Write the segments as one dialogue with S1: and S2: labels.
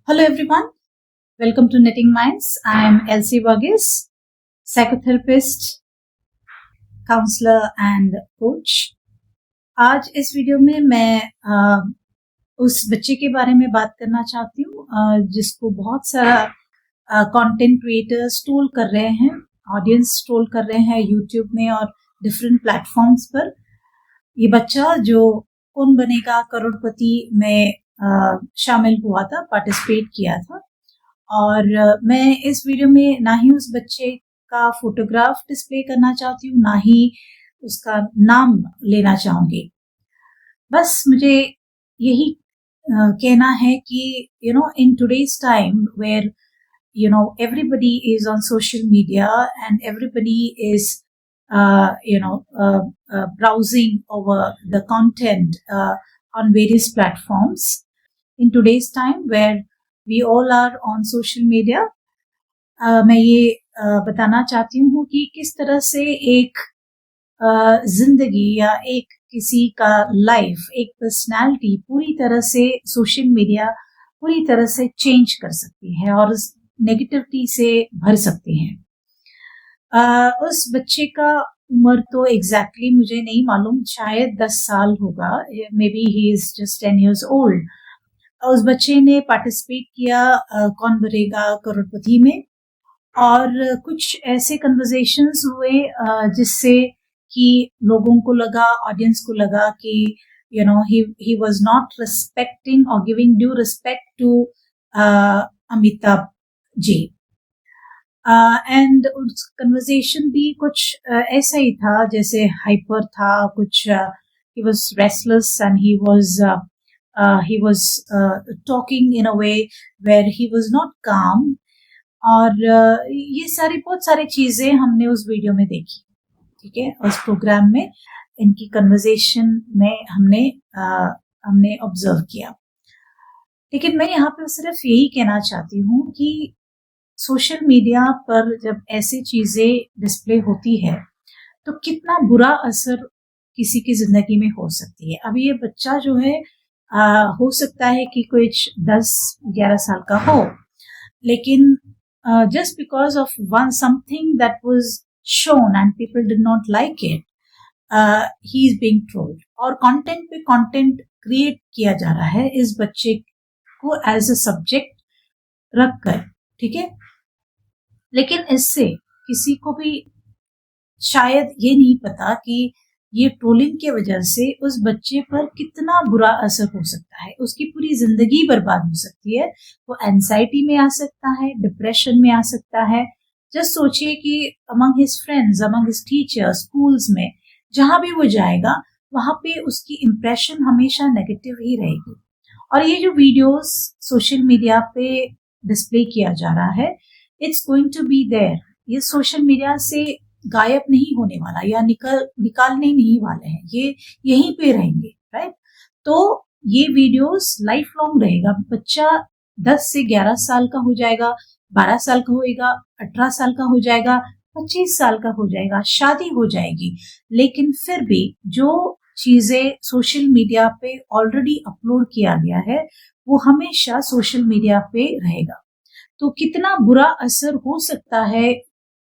S1: Hello everyone, welcome to Knitting Minds. I am Elsie Varghese, psychotherapist, counselor and coach. आज इस video में मैं उस बच्चे के बारे में बात करना चाहती हूँ जिसको बहुत सारा कंटेंट क्रिएटर्स ट्रोल कर रहे हैं, ऑडियंस ट्रोल कर रहे हैं यूट्यूब में और डिफरेंट प्लेटफॉर्म्स पर। ये बच्चा जो कौन बनेगा करोड़पति में शामिल हुआ था, पार्टिसिपेट किया था, और मैं इस वीडियो में ना ही उस बच्चे का फोटोग्राफ डिस्प्ले करना चाहती हूँ, ना ही उसका नाम लेना चाहूंगी। बस मुझे यही कहना है कि in today's time where everybody is on social media and everybody is browsing over the content on various platforms. In today's time where we all are on social media, मैं ये बताना चाहती हूँ कि किस तरह से एक जिंदगी या एक किसी का लाइफ, एक पर्सनालिटी पूरी तरह से सोशल मीडिया पूरी तरह से चेंज कर सकती है और नेगेटिविटी से भर सकती है। उस बच्चे का उम्र तो एग्जैक्टली मुझे नहीं मालूम, शायद 10 साल होगा, may be he is just 10 years old। उस बच्चे ने पार्टिसिपेट किया कौन बनेगा करोड़पति में, और कुछ ऐसे कन्वर्सेशंस हुए जिससे कि लोगों को लगा, ऑडियंस को लगा कि he was not respecting or giving due respect to Amitabh ji. And उस कन्वर्सेशन भी कुछ ऐसा ही था, जैसे हाइपर था, कुछ he was restless and he was talking in a way where he was not calm, और ये बहुत सारी चीजें हमने उस वीडियो में देखी, ठीक है। उस प्रोग्राम में इनकी कन्वर्सेशन में हमने ऑब्जर्व किया। लेकिन मैं यहाँ पे सिर्फ यही कहना चाहती हूँ कि सोशल मीडिया पर जब ऐसी चीजें डिस्प्ले होती है तो कितना बुरा असर किसी की जिंदगी में हो सकती है। अभी ये बच्चा जो है हो सकता है कि कुछ 10-11 साल का हो, लेकिन just because of something that was shown and people did not like it, he is being trolled और कंटेंट पे कंटेंट क्रिएट किया जा रहा है इस बच्चे को एज अ सब्जेक्ट रखकर, ठीक है। लेकिन इससे किसी को भी शायद ये नहीं पता कि ये ट्रोलिंग के वजह से उस बच्चे पर कितना बुरा असर हो सकता है, उसकी पूरी जिंदगी बर्बाद हो सकती है, वो एंजाइटी में आ सकता है, डिप्रेशन में आ सकता है। जस्ट सोचिए कि among his friends, among his teachers, schools में जहां भी वो जाएगा वहां पे उसकी इम्प्रेशन हमेशा नेगेटिव ही रहेगी। और ये जो वीडियोस सोशल मीडिया पे डिस्प्ले किया जा रहा है, it's going to be there, ये सोशल मीडिया से गायब नहीं होने वाला या निकालने नहीं वाले हैं, ये यहीं पे रहेंगे, राइट। तो ये वीडियोस लाइफ लॉन्ग रहेगा। बच्चा 10 से 11 साल का हो जाएगा, 12 साल का होएगा, 18 साल का हो जाएगा, 25 साल का हो जाएगा, शादी हो जाएगी, लेकिन फिर भी जो चीजें सोशल मीडिया पे ऑलरेडी अपलोड किया गया है वो हमेशा सोशल मीडिया पे रहेगा। तो कितना बुरा असर हो सकता है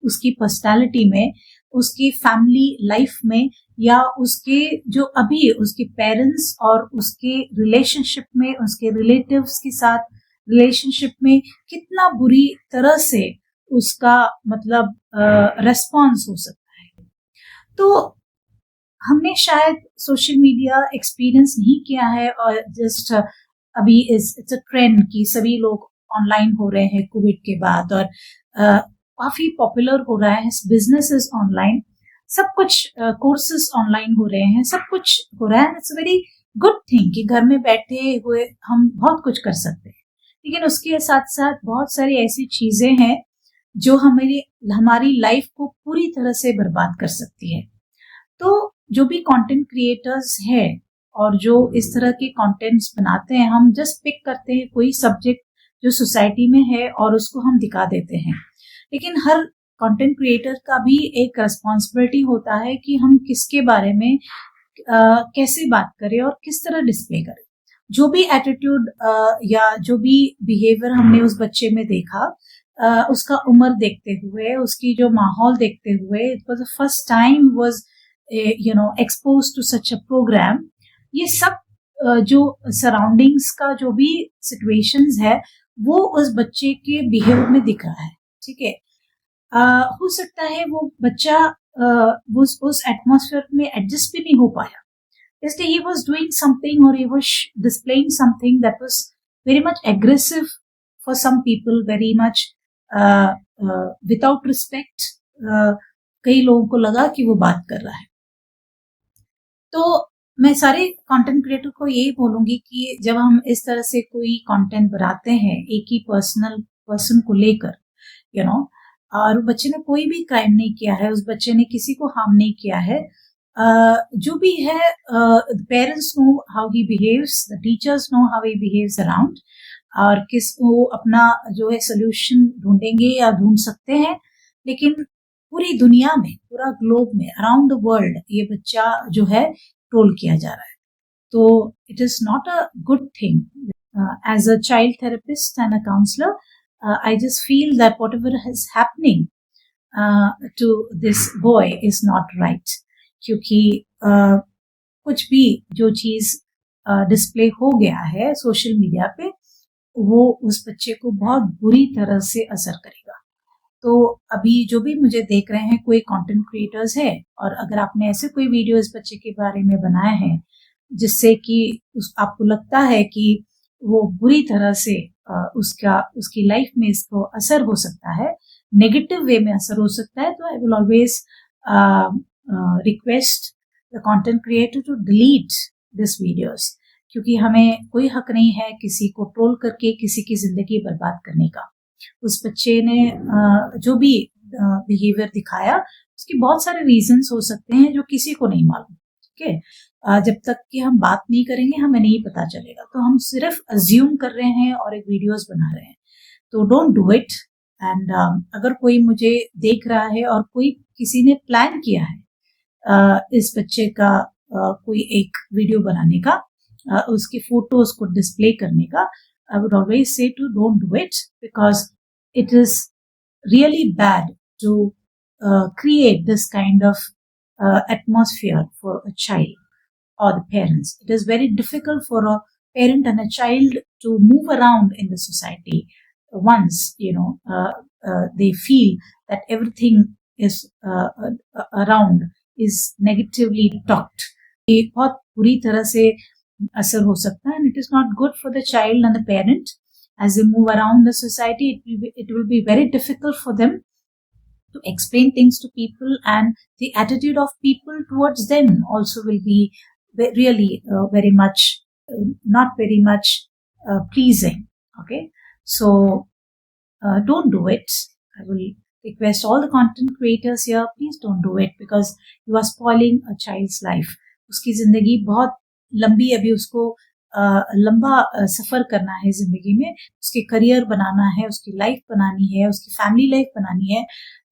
S1: उसकी पर्सनालिटी में, उसकी फैमिली लाइफ में, या उसके जो अभी उसके पेरेंट्स और उसके रिलेशनशिप में, उसके रिलेटिव्स के साथ रिलेशनशिप में कितना बुरी तरह से उसका मतलब रेस्पॉन्स हो सकता है। तो हमने शायद सोशल मीडिया एक्सपीरियंस नहीं किया है और जस्ट अभी इट्स अ ट्रेंड कि सभी लोग ऑनलाइन हो रहे हैं कोविड के बाद, और काफी पॉपुलर हो रहा है, बिजनेसेस ऑनलाइन, सब कुछ कोर्सेज ऑनलाइन हो रहे हैं, सब कुछ हो रहा है। इट्स वेरी गुड थिंग कि घर में बैठे हुए हम बहुत कुछ कर सकते हैं, लेकिन उसके साथ साथ बहुत सारी ऐसी चीजें हैं जो हमारी लाइफ को पूरी तरह से बर्बाद कर सकती है। तो जो भी कंटेंट क्रिएटर्स हैं और जो इस तरह के कंटेंट्स बनाते हैं, हम जस्ट पिक करते हैं कोई सब्जेक्ट जो सोसाइटी में है और उसको हम दिखा देते हैं, लेकिन हर कंटेंट क्रिएटर का भी एक रिस्पॉन्सिबिलिटी होता है कि हम किसके बारे में कैसे बात करें और किस तरह डिस्प्ले करें। जो भी एटीट्यूड या जो भी बिहेवियर हमने उस बच्चे में देखा, उसका उम्र देखते हुए, उसकी जो माहौल देखते हुए, it was the first time was expose to such a program. ये सब जो सराउंडिंग्स का जो भी सिचुएशंस है वो उस बच्चे के बिहेवियर में दिख रहा है। ठीक है, हो सकता है वो बच्चा उस एटमॉस्फेयर में एडजस्ट भी नहीं हो पाया, इसलिए he was doing something or he was displaying something that was very much aggressive for some people, very much without respect। कई लोगों को लगा कि वो बात कर रहा है। तो मैं सारे कंटेंट क्रिएटर को यही बोलूंगी कि जब हम इस तरह से कोई कंटेंट बनाते हैं एक ही पर्सन को लेकर, यू नो, और बच्चे ने कोई भी क्राइम नहीं किया है, उस बच्चे ने किसी को हार्म नहीं किया है, जो भी है, parents know how he behaves, the teachers know how he behaves around, और किस वो अपना जो है सोल्यूशन ढूंढेंगे या ढूंढ सकते हैं। लेकिन पूरी दुनिया में, पूरा ग्लोब में, अराउंड द वर्ल्ड ये बच्चा जो है ट्रोल किया जा रहा है। तो it is not a good thing. As a child therapist and a counsellor, I just feel that whatever is happening to this boy is not right, क्योंकि कुछ भी जो चीज डिस्प्ले हो गया है सोशल मीडिया पे, वो उस बच्चे को बहुत बुरी तरह से असर करेगा। तो अभी जो भी मुझे देख रहे हैं कोई कंटेंट क्रिएटर्स है, और अगर आपने ऐसे कोई वीडियो इस बच्चे के बारे में बनाए हैं जिससे कि आपको लगता है कि वो बुरी तरह से उसकी लाइफ में इसको असर हो सकता है, नेगेटिव वे में असर हो सकता है, तो I will always request the content creator to delete this videos, क्योंकि हमें कोई हक नहीं है किसी को ट्रोल करके किसी की जिंदगी बर्बाद करने का। उस बच्चे ने जो भी बिहेवियर दिखाया उसके बहुत सारे रीजंस हो सकते हैं जो किसी को नहीं मालूम। ठीक है, जब तक कि हम बात नहीं करेंगे हमें नहीं पता चलेगा, तो हम सिर्फ अज्यूम कर रहे हैं और एक वीडियोस बना रहे हैं। तो डोंट डू इट। एंड अगर कोई मुझे देख रहा है और कोई किसी ने प्लान किया है इस बच्चे का कोई एक वीडियो बनाने का, उसकी फोटोज को डिस्प्ले करने का, I would always say to don't do it, because it is really bad to create this kind of atmosphere for a child or the parents. It is very difficult for a parent and a child to move around in the society once they feel that everything is around is negatively talked. ये बहुत बुरी तरह से असर हो सकता है, and it is not good for the child and the parent as they move around the society. It will be very difficult for them to explain things to people, and the attitude of people towards them also will be really very much not very much pleasing. Okay, so don't do it. I will request all the content creators here, please don't do it, because you are spoiling a child's life. उसकी जिंदगी बहुत लंबी, अभी उसको लंबा सफर करना है जिंदगी में, उसके करियर बनाना है, उसकी लाइफ बनानी है, उसकी फैमिली लाइफ बनानी है।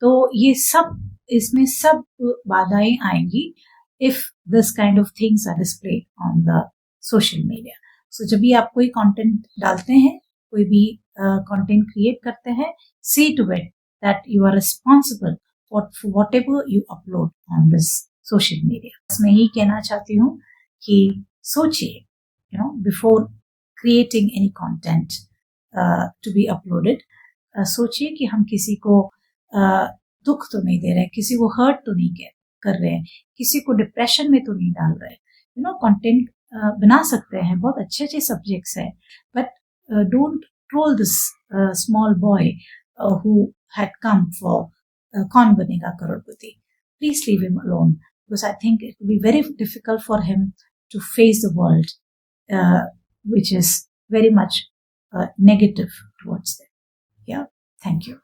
S1: तो ये सब, इसमें सब बाधाएं आएंगी if this kind of things are displayed on the social media. So जब भी आप कोई कंटेंट डालते हैं, कोई भी कंटेंट क्रिएट करते हैं, see to it that you are responsible for whatever you upload on this social media. मैं ही कहना चाहती हूँ कि सोचिए, before creating any content to be uploaded, सोचिए कि हम किसी को दुख तो नहीं दे रहे, किसी को हर्ट तो नहीं कर रहे हैं, किसी को डिप्रेशन में तो नहीं डाल रहे। कंटेंट बना सकते हैं, बहुत अच्छे अच्छे सब्जेक्ट्स है, but don't troll this small boy who had come for Kaun Banega Crorepati. Please leave him alone, because I think it will be very difficult for him to face the world, which is very much negative towards them. Yeah, thank you.